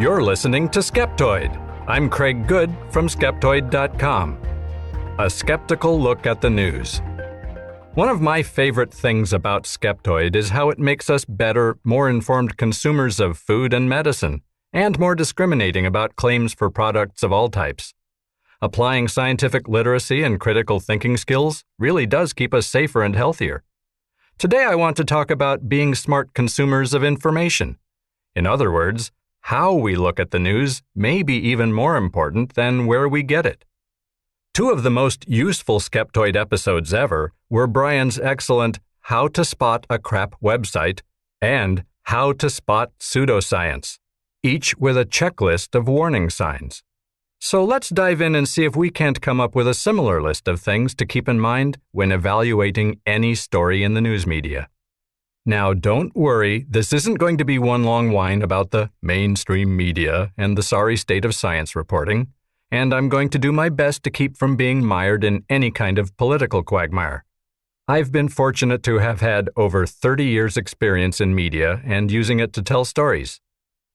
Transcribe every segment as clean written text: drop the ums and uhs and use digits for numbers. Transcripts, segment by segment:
You're listening to Skeptoid. I'm Craig Good from Skeptoid.com. A skeptical look at the news. One of my favorite things about Skeptoid is how it makes us better, more informed consumers of food and medicine, and more discriminating about claims for products of all types. Applying scientific literacy and critical thinking skills really does keep us safer and healthier. Today I want to talk about being smart consumers of information. In other words, how we look at the news may be even more important than where we get it. Two of the most useful Skeptoid episodes ever were Brian's excellent How to Spot a Crap Website and How to Spot Pseudoscience, each with a checklist of warning signs. So let's dive in and see if we can't come up with a similar list of things to keep in mind when evaluating any story in the news media. Now, don't worry, this isn't going to be one long whine about the mainstream media and the sorry state of science reporting, and I'm going to do my best to keep from being mired in any kind of political quagmire. I've been fortunate to have had over 30 years' experience in media and using it to tell stories.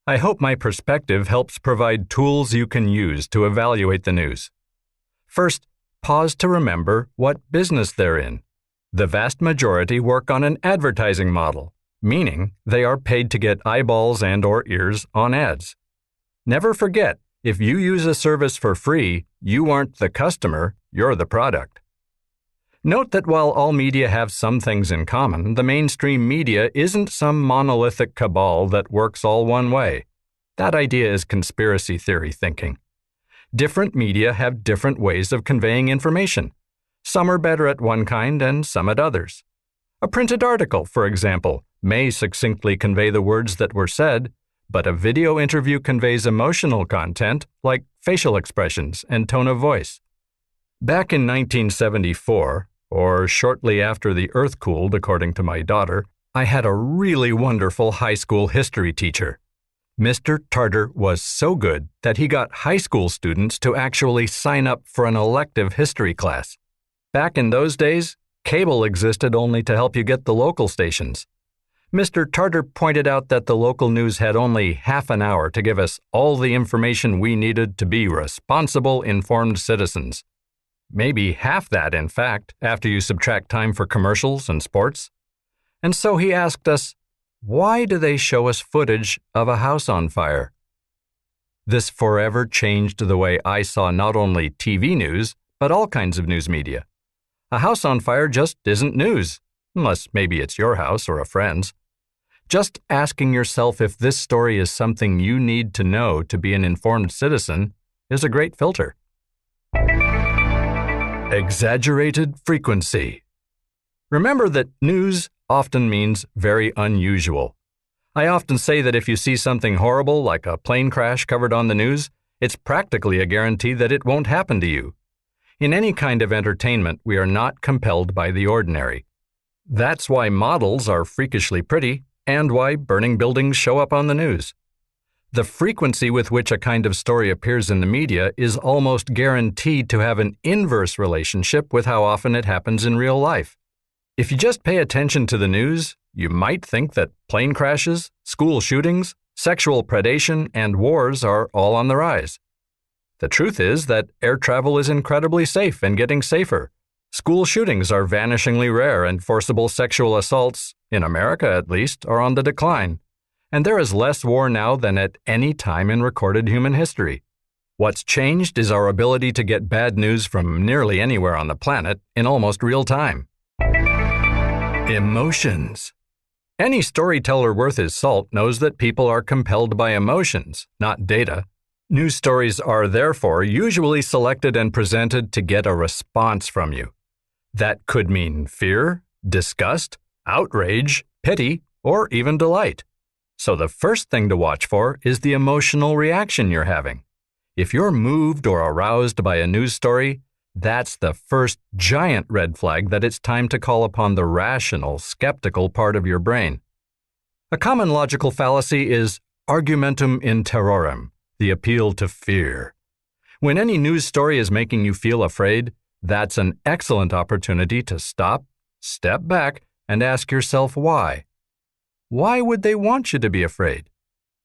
I hope my perspective helps provide tools you can use to evaluate the news. First, pause to remember what business they're in. The vast majority work on an advertising model, meaning they are paid to get eyeballs and/or ears on ads. Never forget, if you use a service for free, you aren't the customer, you're the product. Note that while all media have some things in common, the mainstream media isn't some monolithic cabal that works all one way. That idea is conspiracy theory thinking. Different media have different ways of conveying information. Some are better at one kind and some at others. A printed article, for example, may succinctly convey the words that were said, but a video interview conveys emotional content like facial expressions and tone of voice. Back in 1974, or shortly after the Earth cooled, according to my daughter, I had a really wonderful high school history teacher. Mr. Tarter was so good that he got high school students to actually sign up for an elective history class. Back in those days, cable existed only to help you get the local stations. Mr. Tarter pointed out that the local news had only half an hour to give us all the information we needed to be responsible, informed citizens. Maybe half that, in fact, after you subtract time for commercials and sports. And so he asked us, why do they show us footage of a house on fire? This forever changed the way I saw not only TV news, but all kinds of news media. A house on fire just isn't news, unless maybe it's your house or a friend's. Just asking yourself if this story is something you need to know to be an informed citizen is a great filter. Exaggerated frequency. Remember that news often means very unusual. I often say that if you see something horrible like a plane crash covered on the news, it's practically a guarantee that it won't happen to you. In any kind of entertainment, we are not compelled by the ordinary. That's why models are freakishly pretty and why burning buildings show up on the news. The frequency with which a kind of story appears in the media is almost guaranteed to have an inverse relationship with how often it happens in real life. If you just pay attention to the news, you might think that plane crashes, school shootings, sexual predation, and wars are all on the rise. The truth is that air travel is incredibly safe and getting safer. School shootings are vanishingly rare and forcible sexual assaults, in America at least, are on the decline. And there is less war now than at any time in recorded human history. What's changed is our ability to get bad news from nearly anywhere on the planet in almost real time. Emotions. Any storyteller worth his salt knows that people are compelled by emotions, not data. News stories are therefore usually selected and presented to get a response from you. That could mean fear, disgust, outrage, pity, or even delight. So the first thing to watch for is the emotional reaction you're having. If you're moved or aroused by a news story, that's the first giant red flag that it's time to call upon the rational, skeptical part of your brain. A common logical fallacy is argumentum in terrorem, the appeal to fear. When any news story is making you feel afraid, that's an excellent opportunity to stop, step back, and ask yourself why. Why would they want you to be afraid?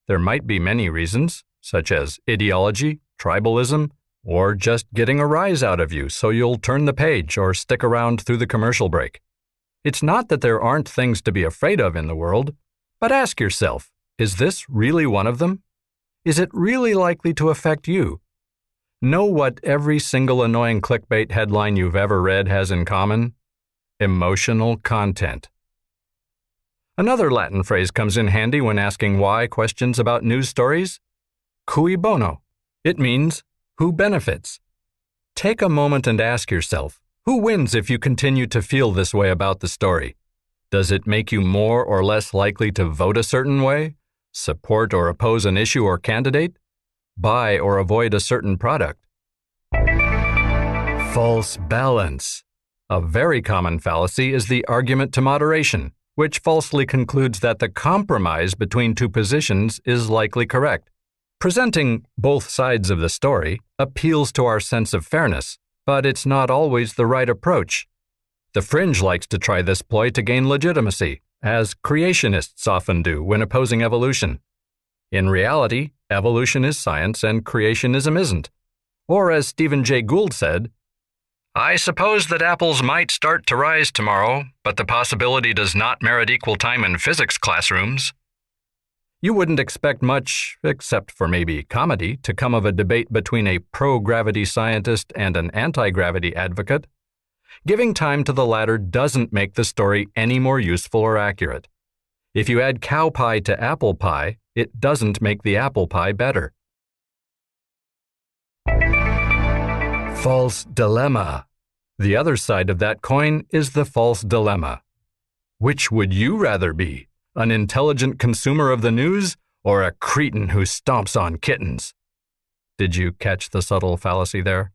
There might be many reasons. such as ideology, tribalism, or just getting a rise out of you so you'll turn the page or stick around through the commercial break. It's not that there aren't things to be afraid of in the world, but ask yourself, is this really one of them? Is it really likely to affect you? Know what every single annoying clickbait headline you've ever read has in common? Emotional content. Another Latin phrase comes in handy when asking why questions about news stories. Cui bono. It means, who benefits? Take a moment and ask yourself, who wins if you continue to feel this way about the story? Does it make you more or less likely to vote a certain way, support or oppose an issue or candidate, buy or avoid a certain product? False balance. A very common fallacy is the argument to moderation, which falsely concludes that the compromise between two positions is likely correct. Presenting both sides of the story appeals to our sense of fairness, but it's not always the right approach. The fringe likes to try this ploy to gain legitimacy, as creationists often do when opposing evolution. In reality, evolution is science and creationism isn't. Or as Stephen Jay Gould said, I suppose that apples might start to rise tomorrow, but the possibility does not merit equal time in physics classrooms. You wouldn't expect much, except for maybe comedy, to come of a debate between a pro-gravity scientist and an anti-gravity advocate. Giving time to the latter doesn't make the story any more useful or accurate. If you add cow pie to apple pie, it doesn't make the apple pie better. False dilemma. The other side of that coin is the false dilemma. Which would you rather be? An intelligent consumer of the news or a cretin who stomps on kittens? Did you catch the subtle fallacy there?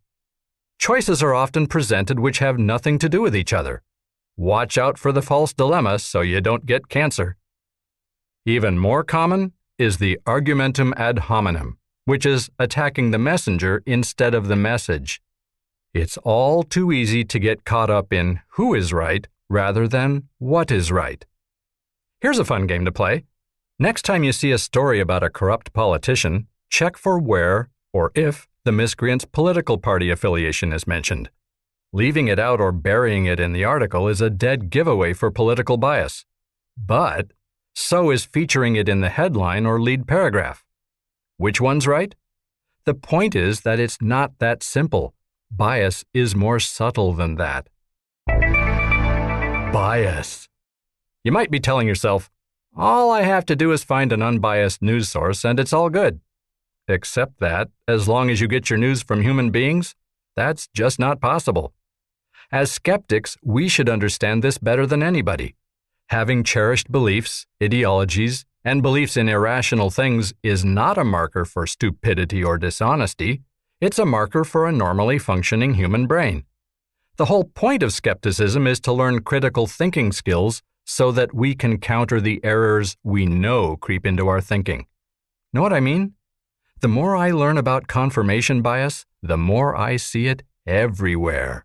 Choices are often presented which have nothing to do with each other. Watch out for the false dilemma so you don't get cancer. Even more common is the argumentum ad hominem, which is attacking the messenger instead of the message. It's all too easy to get caught up in who is right rather than what is right. Here's a fun game to play. Next time you see a story about a corrupt politician, check for where or if the miscreant's political party affiliation is mentioned. Leaving it out or burying it in the article is a dead giveaway for political bias. But so is featuring it in the headline or lead paragraph. Which one's right? The point is that it's not that simple. Bias is more subtle than that. Bias. You might be telling yourself, all I have to do is find an unbiased news source and it's all good. Except that, as long as you get your news from human beings, that's just not possible. As skeptics, we should understand this better than anybody. Having cherished beliefs, ideologies, and beliefs in irrational things is not a marker for stupidity or dishonesty. It's a marker for a normally functioning human brain. The whole point of skepticism is to learn critical thinking skills so that we can counter the errors we know creep into our thinking. Know what I mean? The more I learn about confirmation bias, the more I see it everywhere.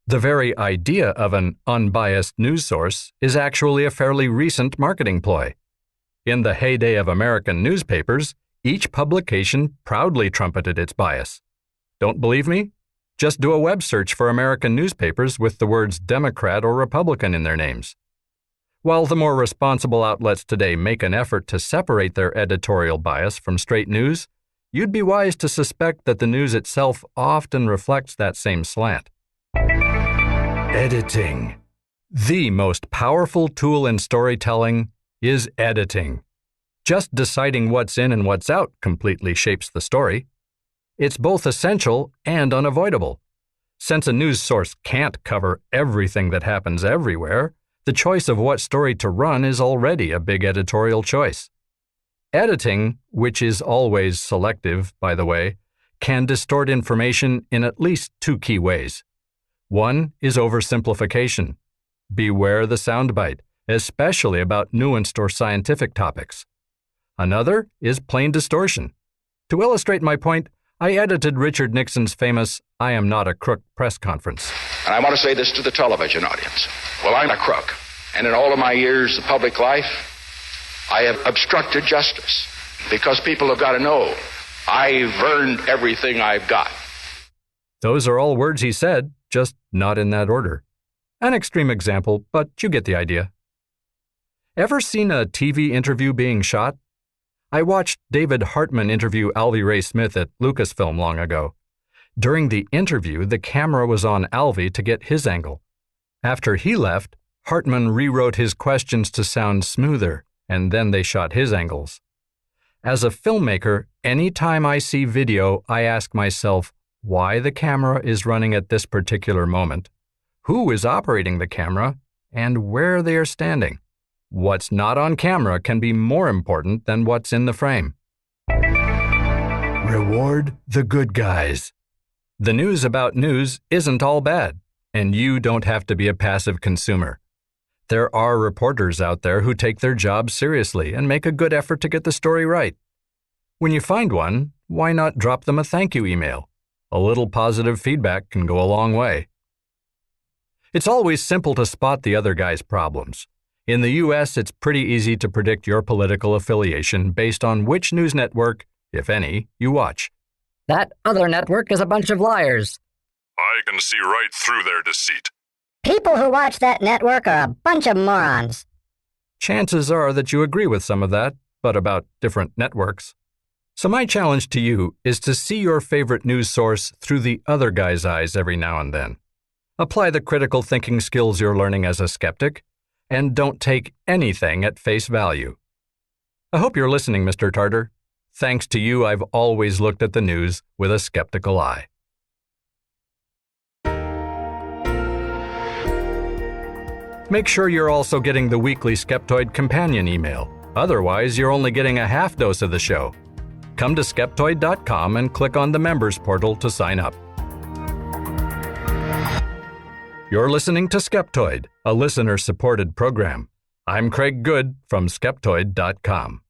The very idea of an unbiased news source is actually a fairly recent marketing ploy. In the heyday of American newspapers, each publication proudly trumpeted its bias. Don't believe me? Just do a web search for American newspapers with the words Democrat or Republican in their names. While the more responsible outlets today make an effort to separate their editorial bias from straight news, you'd be wise to suspect that the news itself often reflects that same slant. Editing. The most powerful tool in storytelling is editing. Just deciding what's in and what's out completely shapes the story. It's both essential and unavoidable. Since a news source can't cover everything that happens everywhere, the choice of what story to run is already a big editorial choice. Editing, which is always selective, by the way, can distort information in at least two key ways. One is oversimplification. Beware the soundbite, especially about nuanced or scientific topics. Another is plain distortion. To illustrate my point, I edited Richard Nixon's famous "I am not a crook" press conference. And I want to say this to the television audience. Well, I'm a crook. And in all of my years of public life, I have obstructed justice because people have got to know I've earned everything I've got. Those are all words he said, just not in that order. An extreme example, but you get the idea. Ever seen a TV interview being shot? I watched David Hartman interview Alvy Ray Smith at Lucasfilm long ago. During the interview, the camera was on Alvy to get his angle. After he left, Hartman rewrote his questions to sound smoother, and then they shot his angles. As a filmmaker, any time I see video, I ask myself why the camera is running at this particular moment, who is operating the camera, and where they are standing. What's not on camera can be more important than what's in the frame. Reward the good guys. The news about news isn't all bad, and you don't have to be a passive consumer. There are reporters out there who take their job seriously and make a good effort to get the story right. When you find one, why not drop them a thank you email? A little positive feedback can go a long way. It's always simple to spot the other guy's problems. In the U.S., it's pretty easy to predict your political affiliation based on which news network, if any, you watch. That other network is a bunch of liars. I can see right through their deceit. People who watch that network are a bunch of morons. Chances are that you agree with some of that, but about different networks. So my challenge to you is to see your favorite news source through the other guy's eyes every now and then. Apply the critical thinking skills you're learning as a skeptic, and don't take anything at face value. I hope you're listening, Mr. Tartar. Thanks to you, I've always looked at the news with a skeptical eye. Make sure you're also getting the weekly Skeptoid companion email. Otherwise, you're only getting a half dose of the show. Come to Skeptoid.com and click on the members portal to sign up. You're listening to Skeptoid, a listener-supported program. I'm Craig Good from Skeptoid.com.